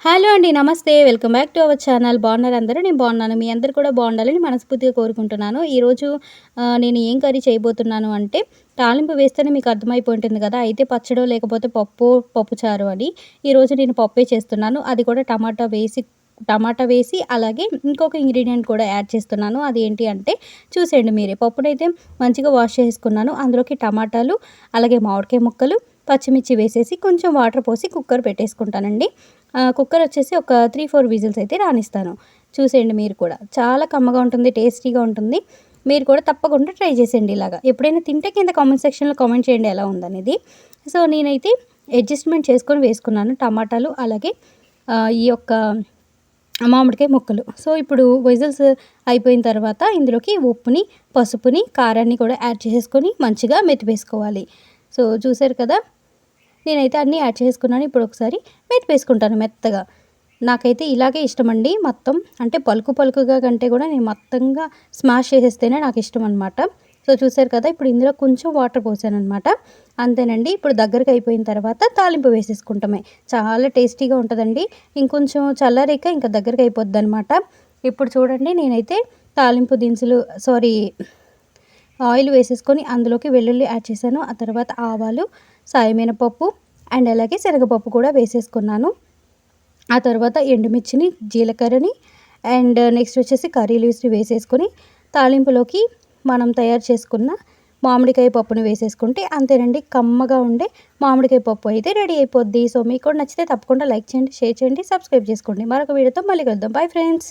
Hello అండి. నమస్తే. Welcome back to our channel. బాగున్నారు అందరూ? నేను బాగున్నాను. మీ అందరూ కూడా బాగుండాలని మనస్ఫూర్తిగా కోరుకుంటున్నాను. ఈరోజు నేను ఏం కర్రీ చేయబోతున్నాను అంటే, తాలింపు వేస్తేనే మీకు అర్థమైపోయి ఉంటుంది కదా! అయితే పచ్చడో లేకపోతే పప్పుచారు అని. ఈరోజు నేను పప్పే చేస్తున్నాను. అది కూడా టమాటా వేసి అలాగే ఇంకొక ఇంగ్రీడియెంట్ కూడా యాడ్ చేస్తున్నాను. అదేంటి అంటే చూసేయండి మీరే. పప్పునైతే మంచిగా వాష్ చేసుకున్నాను. అందులోకి టమాటాలు, అలాగే మామిడికాయ ముక్కలు, పచ్చిమిర్చి వేసేసి కొంచెం వాటర్ పోసి కుక్కర్ పెట్టేసుకుంటానండి. కుక్కర్ వచ్చేసి ఒక 3, 4 విజిల్స్ అయితే రానిస్తాను. చూసేయండి మీరు కూడా. చాలా కమ్మగా ఉంటుంది, టేస్టీగా ఉంటుంది. మీరు కూడా తప్పకుండా ట్రై చేసేయండి ఇలాగా. ఎప్పుడైనా తింటే కింద కామెంట్ సెక్షన్‌లో కామెంట్ చేయండి ఎలా ఉందనేది. సో, నేనైతే అడ్జస్ట్‌మెంట్ చేసుకొని వేసుకున్నాను టమాటాలు, అలాగే ఈ యొక్క మామిడికాయ ముక్కలు. సో, ఇప్పుడు విజిల్స్ అయిపోయిన తర్వాత ఇందులోకి ఉప్పుని, పసుపుని, కారాన్ని కూడా యాడ్ చేసేసుకొని మంచిగా మెతిపేసుకోవాలి. సో, చూసారు కదా! నేనైతే అన్నీ యాడ్ చేసుకున్నాను. ఇప్పుడు ఒకసారి మెతిపేసుకుంటాను మెత్తగా. నాకైతే ఇలాగే ఇష్టమండి. మొత్తం అంటే పలుకుగా కంటే కూడా నేను మొత్తంగా స్మాష్ చేసేస్తేనే నాకిష్టం అనమాట. సో, చూసారు కదా! ఇప్పుడు ఇందులో కొంచెం వాటర్ పోసాననమాట. అంతేనండి. ఇప్పుడు దగ్గరికి అయిపోయిన తర్వాత తాలింపు వేసేసుకుంటమే. చాలా టేస్టీగా ఉంటదండి. ఇంకొంచెం చల్లారాక ఇంకా దగ్గరికి అయిపోద్దనమాట. ఇప్పుడు చూడండి నేనైతే తాలింపు దినుసులు ఆయిల్ వేసేసుకొని అందులోకి వెల్లుల్లి యాడ్ చేశాను. ఆ తర్వాత ఆవాలు, సాయి మినపప్పు అండ్ అలాగే శనగపప్పు కూడా వేసేసుకున్నాను. ఆ తర్వాత ఎండుమిర్చిని, జీలకర్రని అండ్ నెక్స్ట్ వచ్చేసి కర్రీ లీవ్స్‌ని వేసేసుకొని తాలింపులోకి మనం తయారు చేసుకున్న మామిడికాయ పప్పుని వేసేసుకుంటే అంతేనండి. కమ్మగా ఉండే మామిడికాయ పప్పు అయితే రెడీ అయిపోద్ది. సో, మీకు కూడా నచ్చితే తప్పకుండా లైక్ చేయండి, షేర్ చేయండి, సబ్స్క్రైబ్ చేసుకోండి. మరొక వీడియోతో మళ్ళీ కలుద్దాం. Bye friends.